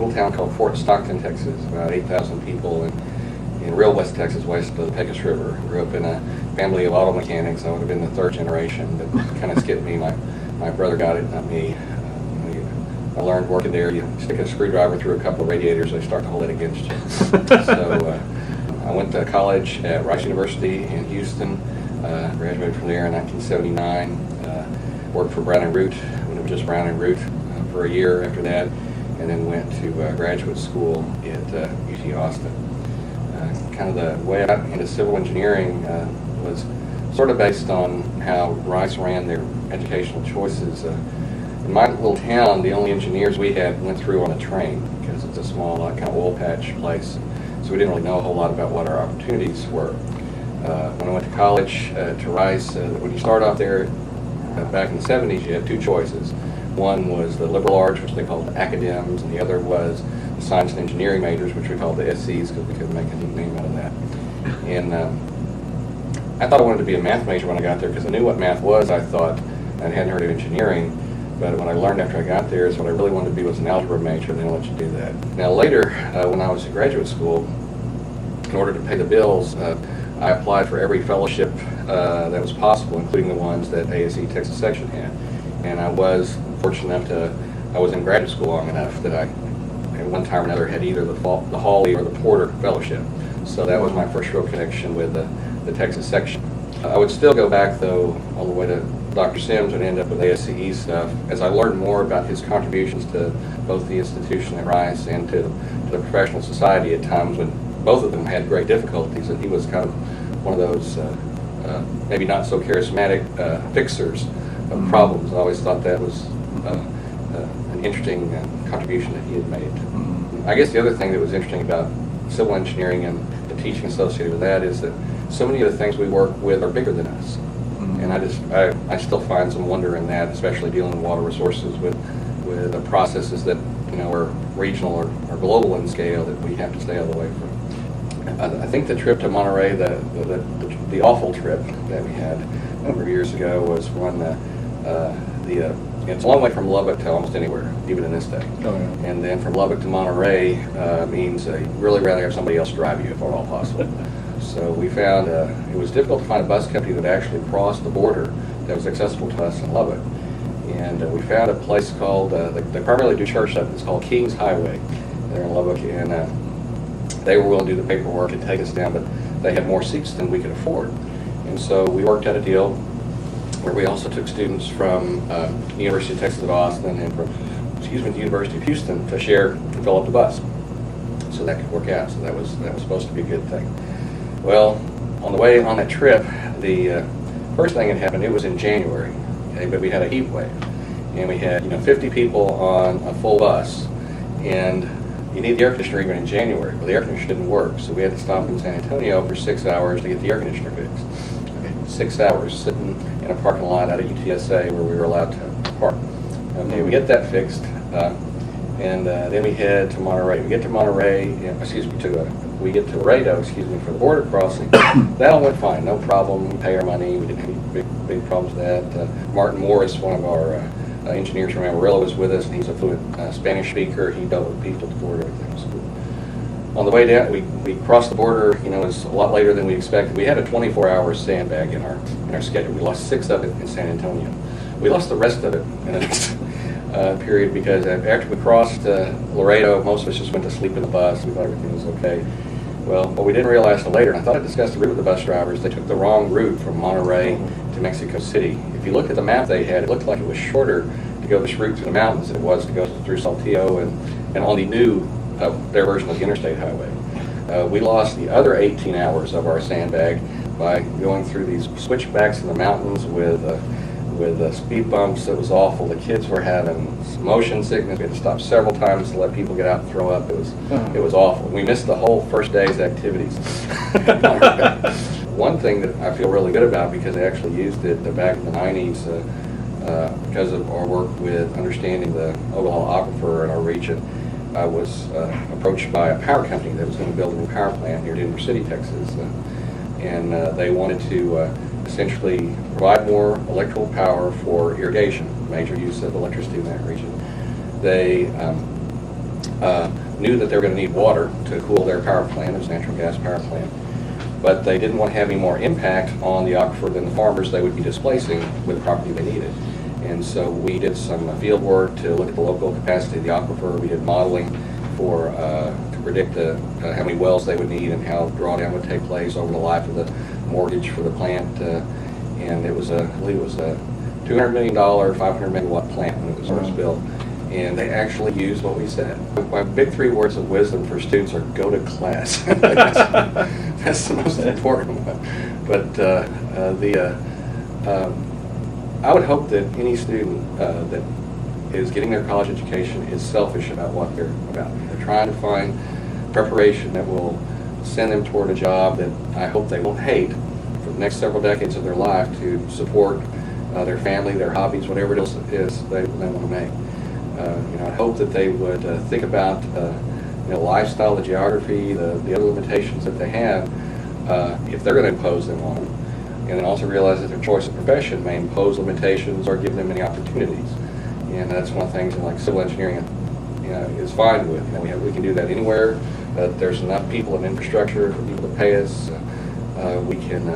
little town called Fort Stockton, Texas, about 8,000 people in real West Texas, west of the Pecos River. Grew up in a family of auto mechanics. I would have been the third generation, but kind of skipped me. My brother got it, not me. I learned working there, you stick a screwdriver through a couple of radiators, they start to hold it against you. So I went to college at Rice University in Houston, graduated from there in 1979, worked for Brown & Root when it was just Brown & Root for a year after that, and then went to graduate school at UT Austin. Kind of the way I got into civil engineering was sort of based on how Rice ran their educational choices. In my little town, the only engineers we had went through on a train because it's a small kind of oil patch place, so we didn't really know a whole lot about what our opportunities were. When I went to college to Rice, when you start off there back in the 70s, you had two choices. One was the liberal arts, which they called the academs, and the other was the science and engineering majors, which we called the ASCEs because we couldn't make a neat name out of that. And I thought I wanted to be a math major when I got there because I knew what math was. I thought I hadn't heard of engineering, but what I learned after I got there is what I really wanted to be was an algebra major, and they don't let you do that. Now later, when I was in graduate school, in order to pay the bills, I applied for every fellowship that was possible, including the ones that ASCE Texas section had. And I was fortunate enough I was in graduate school long enough that I, at one time or another, had either the Hawley or the Porter Fellowship. So that was my first real connection with the Texas section. I would still go back, though, all the way to Dr. Sims and end up with ASCE stuff as I learned more about his contributions to both the institution at Rice and to the professional society at times when both of them had great difficulties, and he was kind of one of those maybe not so charismatic fixers of problems. I always thought that was an interesting contribution that he had made. I guess the other thing that was interesting about civil engineering and the teaching associated with that is that so many of the things we work with are bigger than us. And I still find some wonder in that, especially dealing with water resources with the processes that are regional or global in scale that we have to stay all the way from. I think the trip to Monterey, the awful trip that we had a number of years ago, was one it's a long way from Lubbock to almost anywhere, even in this day. Oh, yeah. And then from Lubbock to Monterey means you'd really rather have somebody else drive you if at all possible. So we found it was difficult to find a bus company that actually crossed the border that was accessible to us in Lubbock. And we found a place called, they primarily do church stuff, it's called Kings Highway there in Lubbock. And they were willing to do the paperwork and take us down, but they had more seats than we could afford. And so we worked out a deal where we also took students from the University of Texas at Austin and from, the University of Houston to share and fill up the bus. So that could work out. So that was supposed to be a good thing. Well, on the way on that trip, the first thing that happened, it was in January, okay, but we had a heat wave. And we had 50 people on a full bus. And you need the air conditioner even in January. Well, the air conditioner didn't work, so we had to stop in San Antonio for 6 hours to get the air conditioner fixed. Okay, 6 hours sitting in a parking lot out of UTSA where we were allowed to park. Okay, we get that fixed, and then we head to Monterey. We get to Monterey, we get to Laredo, for the border crossing. That all went fine, no problem. We pay our money. We didn't have any big problems with that. Martin Morris, one of our engineers from Amarillo, was with us, and he's a fluent Spanish speaker. He dealt with people at the border. Everything was cool. On the way down, we crossed the border. It was a lot later than we expected. We had a 24-hour sandbag in our schedule. We lost 6 of it in San Antonio. We lost the rest of it in the next period because after we crossed Laredo, most of us just went to sleep in the bus. We thought everything was okay. Well, what we didn't realize till later, and I thought I discussed the route with the bus drivers, they took the wrong route from Monterey to Mexico City. If you look at the map they had, it looked like it was shorter to go this route through the mountains than it was to go through Saltillo and on the new, their version of the interstate highway. We lost the other 18 hours of our sandbag by going through these switchbacks in the mountains with speed bumps. It was awful. The kids were having motion sickness. We had to stop several times to let people get out and throw up. It was awful. We missed the whole first day's activities. One thing that I feel really good about, because I actually used it back in the 90s because of our work with understanding the Ogallala Aquifer in our region, I was approached by a power company that was going to build a new power plant near Denver City, Texas. And they wanted to essentially provide more electrical power for irrigation, major use of electricity in that region. They knew that they were going to need water to cool their power plant, it was a natural gas power plant, but they didn't want to have any more impact on the aquifer than the farmers they would be displacing with the property they needed. And so we did some field work to look at the local capacity of the aquifer. We did modeling for to predict how many wells they would need and how drawdown would take place over the life of the mortgage for the plant. And it was I believe it was a $200 million, 500 megawatt plant when it was first built. And they actually used what we said. My big 3 words of wisdom for students are go to class. That's the most important one. But I would hope that any student that is getting their college education is selfish about what they're about. They're trying to find preparation that will send them toward a job that I hope they won't hate for the next several decades of their life to support their family, their hobbies, whatever it is they want to make. I hope that they would think about lifestyle, the geography, the other limitations that they have if they're going to impose them on them. And then also realize that their choice of profession may impose limitations or give them many opportunities. And that's one of the things in like civil engineering is fine with. We can do that anywhere. There's enough people and infrastructure for people to pay us. We can,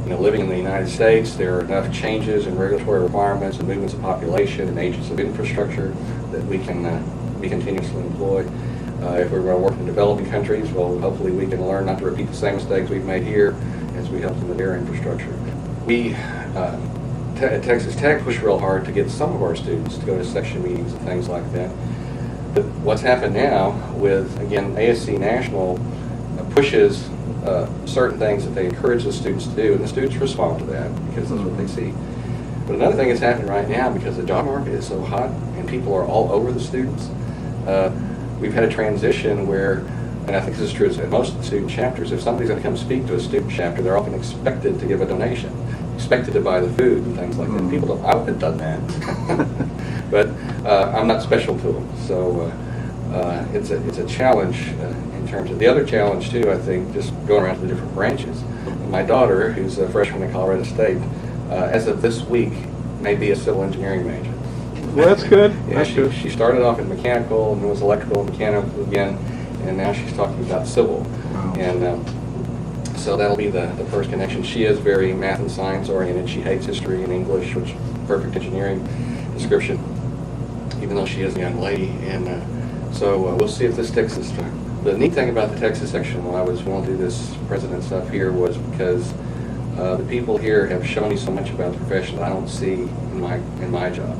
living in the United States, there are enough changes in regulatory requirements and movements of population and agents of infrastructure that we can be continuously employed. If we're going to work in developing countries, well, hopefully we can learn not to repeat the same mistakes we've made here as we help them with their infrastructure. We at Texas Tech push real hard to get some of our students to go to section meetings and things like that. But what's happened now with, again, ASCE National pushes certain things that they encourage the students to do, and the students respond to that because that's what they see. But another thing that's happening right now, because the job market is so hot and people are all over the students, we've had a transition where, and I think this is true in most of the student chapters, if somebody's going to come speak to a student chapter, they're often expected to give a donation, expected to buy the food and things like that. People don't, I would have done that. But I'm not special to them. So it's a challenge in terms of, the other challenge too, I think, just going around to the different branches. My daughter, who's a freshman at Colorado State, as of this week, may be a civil engineering major. Well, that's good. Yeah, she started off in mechanical and was electrical and mechanical again, and now she's talking about civil. Wow. And so that'll be the first connection. She is very math and science oriented. She hates history and English, which perfect engineering description, even though she is a young lady. And so we'll see if this sticks this time. The neat thing about the Texas section when I was willing to do this president stuff here was because the people here have shown me so much about the profession that I don't see in my job.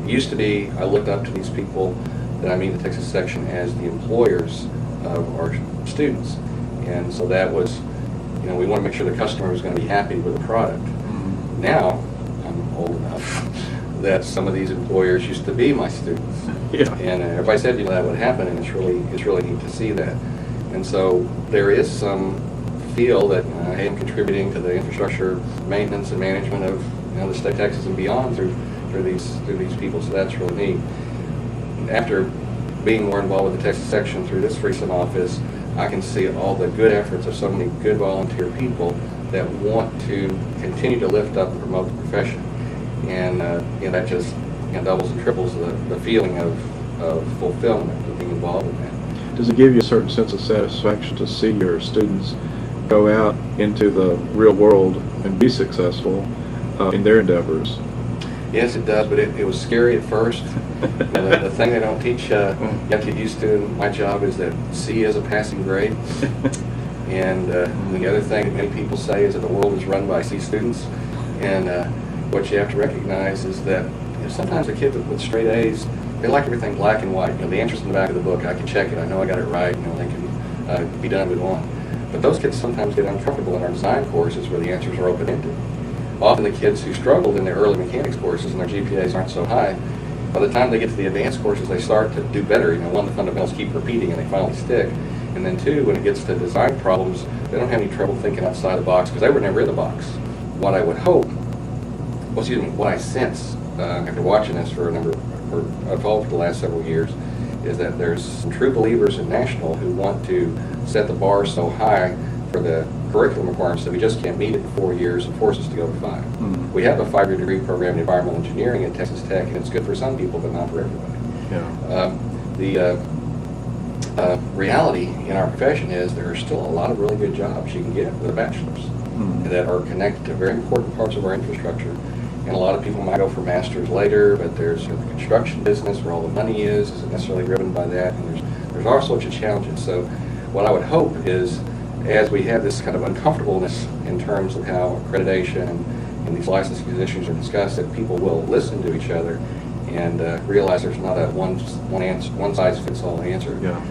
It used to be I looked up to these people that I meet in the Texas section as the employers of our students, and so that was, we want to make sure the customer was going to be happy with the product. Now I'm old enough that some of these employers used to be my students, and everybody said that would happen, and it's really neat to see that. And so there is some feel that I am contributing to the infrastructure maintenance and management of the state of Texas and beyond through these people, so that's really neat. After being more involved with the Texas section through this recent office, I can see all the good efforts of so many good volunteer people that want to continue to lift up and promote the profession, and that just doubles and triples the feeling of fulfillment of being involved in that. Does it give you a certain sense of satisfaction to see your students go out into the real world and be successful in their endeavors? Yes, it does, but it was scary at first. The thing they don't teach you have to get used to in my job is that C is a passing grade. And the other thing that many people say is that the world is run by C students. And what you have to recognize is that sometimes a kid with straight A's, they like everything black and white. The answer's in the back of the book. I can check it. I know I got it right. They can be done with one. But those kids sometimes get uncomfortable in our design courses where the answers are open-ended. Often the kids who struggled in their early mechanics courses and their GPAs aren't so high, by the time they get to the advanced courses, they start to do better. One, the fundamentals keep repeating and they finally stick. And then two, when it gets to design problems, they don't have any trouble thinking outside the box because they were never in the box. What I would hope, what I sense after watching this for for the last several years, is that there's some true believers in National who want to set the bar so high for the curriculum requirements that we just can't meet it in 4 years and force us to go to 5. We have a 5-year degree program in environmental engineering at Texas Tech, and it's good for some people, but not for everybody. Yeah. The reality in our profession is there are still a lot of really good jobs you can get with a bachelor's that are connected to very important parts of our infrastructure. And a lot of people might go for masters later, but there's the construction business where all the money isn't necessarily driven by that, and there's all sorts of challenges. So what I would hope is, as we have this kind of uncomfortableness in terms of how accreditation and these licensing issues are discussed, that people will listen to each other and realize there's not a one size fits all answer. Yeah.